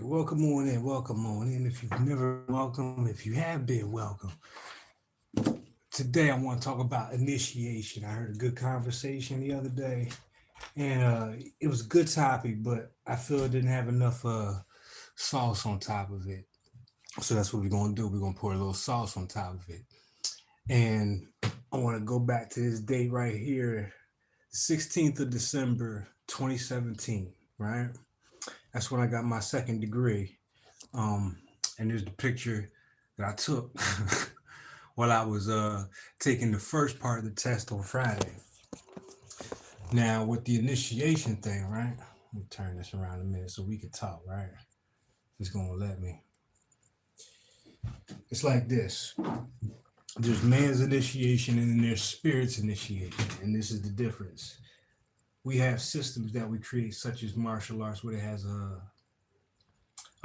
welcome on in, welcome on in. If you've never been welcome, if you have been welcome. Today I want to talk about initiation. I heard a good conversation the other day, and it was a good topic, but I feel it didn't have enough sauce on top of it. So that's what we're gonna do. We're gonna pour a little sauce on top of it. And I want to go back to this date right here, 16th of December, 2017, right? That's when I got my second degree. Um, and there's the picture that I took while I was taking the first part of the test on Friday. Now with the initiation thing, right? Let me turn this around a minute so we can talk, right? It's gonna let me. It's like this. There's man's initiation and then there's spirit's initiation, and this is the difference. We have systems that we create, such as martial arts, where it has a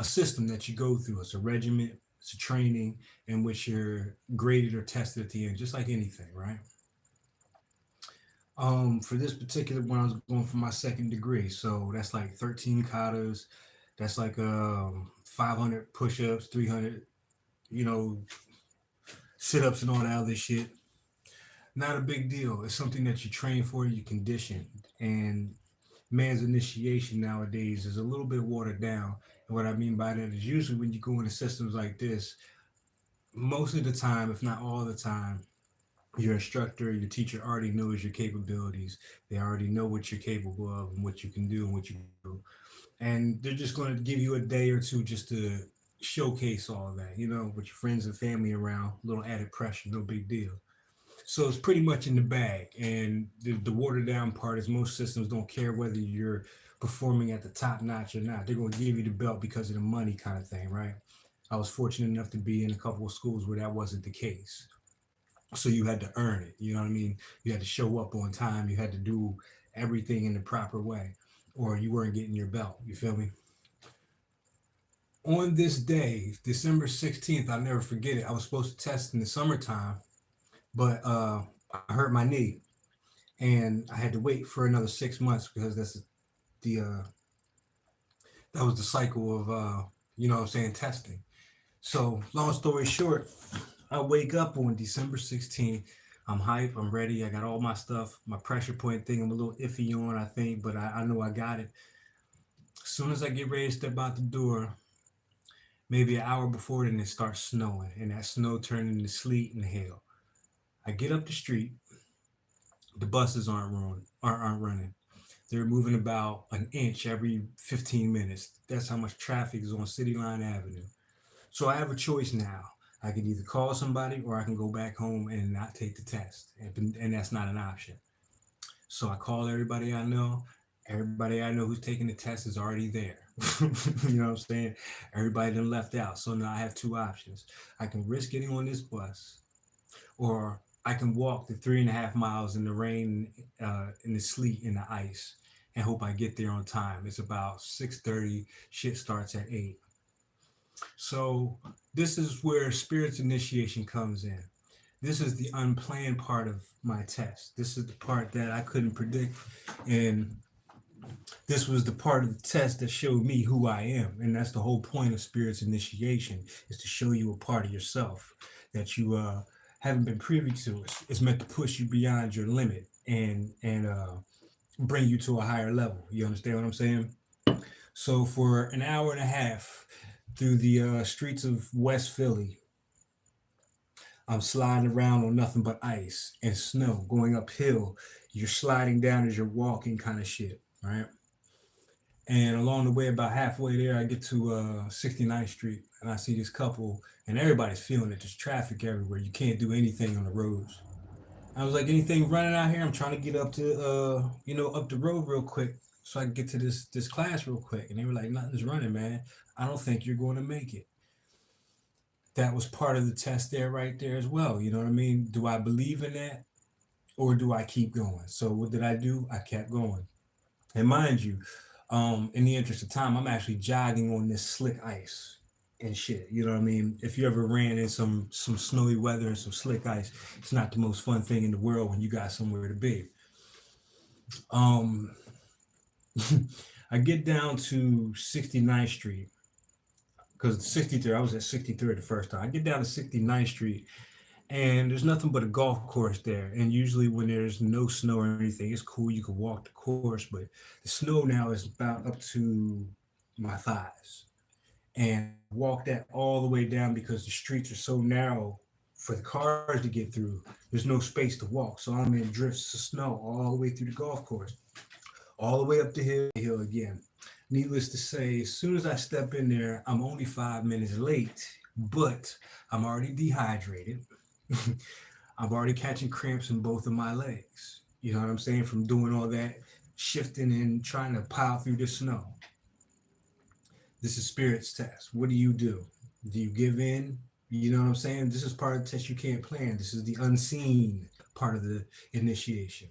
system that you go through. It's a regiment, it's a training in which you're graded or tested at the end, just like anything, right? For this particular one, I was going for my second degree, so that's like 13 katas. That's like 500 push-ups, 300, you know, sit-ups and all that other shit. Not a big deal. It's something that you train for, you condition, and man's initiation nowadays is a little bit watered down. And what I mean by that is usually when you go into systems like this, most of the time, if not all the time, your instructor, your teacher already knows your capabilities. They already know what you're capable of and what you can do and what you do. And they're just going to give you a day or two just to showcase all of that, with your friends and family around, a little added pressure, no big deal. So it's pretty much in the bag. And the watered down part is most systems don't care whether you're performing at the top notch or not. They're going to give you the belt because of the money kind of thing, right? I was fortunate enough to be in a couple of schools where that wasn't the case. So you had to earn it. You know what I mean? You had to show up on time. You had to do everything in the proper way, or you weren't getting your belt. You feel me? On this day, December 16th, I'll never forget it. I was supposed to test in the summertime, but I hurt my knee and I had to wait for another 6 months because the that was the cycle of what I'm saying, testing. So long story short, I wake up on December 16th. I'm hype. I'm ready. I got all my stuff. My pressure point thing I'm a little iffy on, I think, but I know I got it. As soon as I get ready to step out the door, maybe an hour before then it starts snowing, and that snow turned into sleet and hail. I get up the street. The buses aren't running. They're moving about an inch every 15 minutes. That's how much traffic is on City Line Avenue. So I have a choice now. I can either call somebody or I can go back home and not take the test. And that's not an option. So I call everybody I know. Everybody I know who's taking the test is already there. You know what I'm saying? Everybody done left out. So now I have two options. I can risk getting on this bus, or I can walk the 3.5 miles in the rain, in the sleet, in the ice, and hope I get there on time. It's about 6:30. Shit starts at 8. So this is where spirits initiation comes in. This is the unplanned part of my test. This is the part that I couldn't predict, and this was the part of the test that showed me who I am. And that's the whole point of spirits initiation, is to show you a part of yourself that you haven't been privy to. It's meant to push you beyond your limit and bring you to a higher level. You understand what I'm saying? So for an hour and a half through the streets of West Philly, I'm sliding around on nothing but ice and snow, going uphill. You're sliding down as you're walking, kind of shit, right? And along the way, about halfway there, I get to 69th Street, and I see this couple, and everybody's feeling it. There's traffic everywhere. You can't do anything on the roads. I was like, anything running out here? I'm trying to get up to, up the road real quick so I can get to this class real quick. And they were like, nothing's running, man. I don't think you're going to make it. That was part of the test there, right there as well. You know what I mean? Do I believe in that, or do I keep going? So what did I do? I kept going. And mind you, in the interest of time, I'm actually jogging on this slick ice and shit. You know what I mean? If you ever ran in some snowy weather and some slick ice, it's not the most fun thing in the world when you got somewhere to be. Um, I get down to 69th Street, because 63rd, I was at 63rd the first time. I get down to 69th Street, and there's nothing but a golf course there. And usually, when there's no snow or anything, it's cool. You can walk the course, but the snow now is about up to my thighs. And I walk that all the way down because the streets are so narrow for the cars to get through. There's no space to walk. So I'm in drifts of snow all the way through the golf course, all the way up the hill again. Needless to say, as soon as I step in there, I'm only 5 minutes late, but I'm already dehydrated. I'm already catching cramps in both of my legs. You know what I'm saying? From doing all that shifting and trying to pile through the snow. This is Spirit's test. What do? Do you give in? You know what I'm saying? This is part of the test you can't plan. This is the unseen part of the initiation.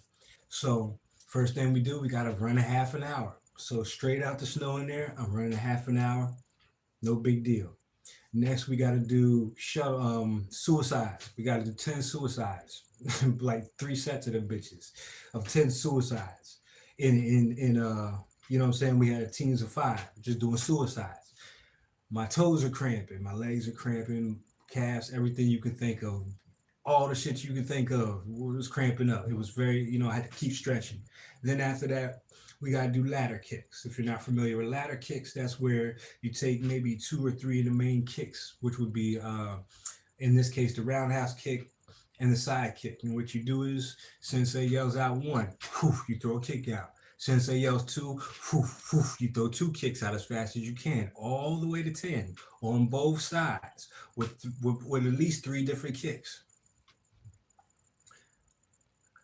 So, first thing we do, we got to run a half an hour. So, straight out the snow in there, I'm running a half an hour. No big deal. Next, we got to do suicides. We got to do 10 suicides, like 3 sets of them bitches of 10 suicides. You know what I'm saying? We had teams of 5 just doing suicides. My toes are cramping, my legs are cramping, calves, everything you can think of, all the shit you can think of was cramping up. It was very, I had to keep stretching. Then after that, we got to do ladder kicks. If you're not familiar with ladder kicks, that's where you take maybe 2 or 3 of the main kicks, which would be, in this case, the roundhouse kick and the side kick. And what you do is, Sensei yells out 1, whew, you throw a kick out. Sensei yells 2, whew, whew, you throw 2 kicks out as fast as you can, all the way to 10 on both sides with at least 3 different kicks.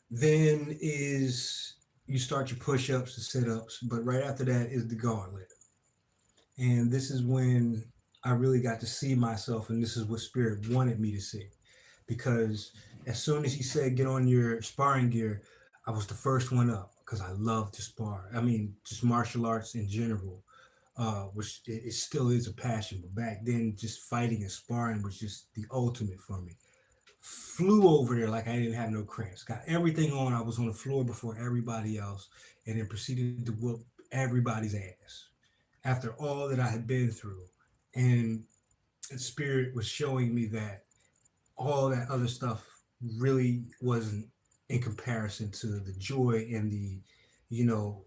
Then is you start your push-ups and sit-ups, but right after that is the gauntlet. And this is when I really got to see myself, and this is what Spirit wanted me to see. Because as soon as he said, get on your sparring gear, I was the first one up because I love to spar. I mean, just martial arts in general, which it still is a passion. But back then, just fighting and sparring was just the ultimate for me. Flew over there like I didn't have no cramps. Got everything on. I was on the floor before everybody else, and then proceeded to whoop everybody's ass after all that I had been through. And Spirit was showing me that all that other stuff really wasn't in comparison to the joy and the, you know,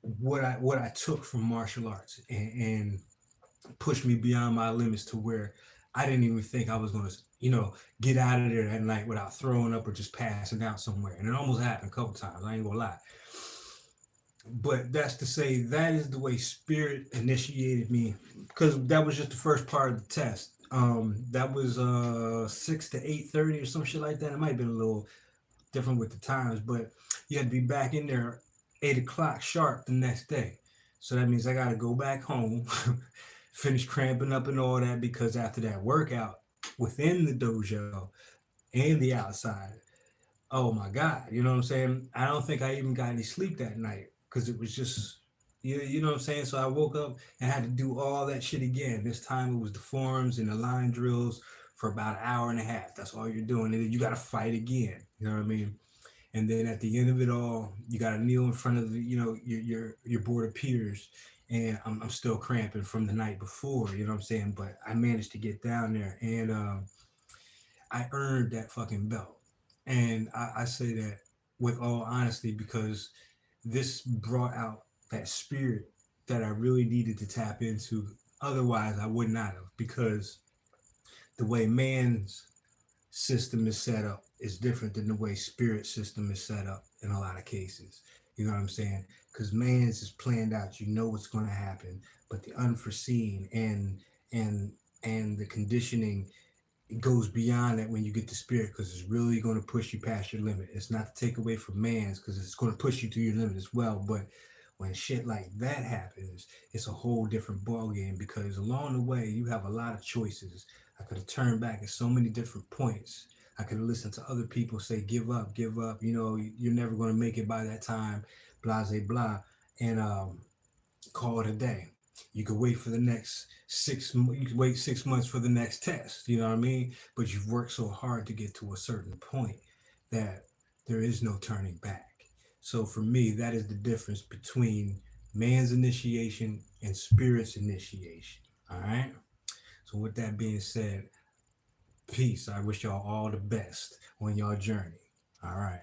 what I took from martial arts and pushed me beyond my limits to where I didn't even think I was gonna, get out of there that night without throwing up or just passing out somewhere. And it almost happened a couple times. I ain't gonna lie. But that's to say that is the way Spirit initiated me, because that was just the first part of the test. That was 6 to 8:30 or some shit like that. It might have been a little different with the times, but you had to be back in there 8 o'clock sharp the next day. So that means I got to go back home, finish cramping up and all that, because after that workout within the dojo and the outside, oh my God, you know what I'm saying? I don't think I even got any sleep that night because it was just, you know what I'm saying? So I woke up and had to do all that shit again. This time it was the forms and the line drills for about an hour and a half. That's all you're doing. And then you got to fight again. You know what I mean? And then at the end of it all, you got to kneel in front of the, your board of peers. And I'm still cramping from the night before, you know what I'm saying? But I managed to get down there, and I earned that fucking belt. And I say that with all honesty because this brought out that spirit that I really needed to tap into. Otherwise, I would not have, because the way man's system is set up is different than the way spirit system is set up in a lot of cases. You know what I'm saying? Because man's is planned out. You know what's going to happen, but the unforeseen and and the conditioning, it goes beyond that when you get to spirit, because it's really going to push you past your limit. It's not to take away from man's, because it's going to push you to your limit as well. But when shit like that happens, it's a whole different ball game, because along the way you have a lot of choices. I could have turned back at so many different points. I could have listened to other people say, give up, you're never going to make it by that time, blah, blah, blah. And call it a day. You could wait for the next you could wait 6 months for the next test, you know what I mean? But you've worked so hard to get to a certain point that there is no turning back. So for me, that is the difference between man's initiation and spirit's initiation. All right. So with that being said, peace. I wish y'all all the best on your journey. All right.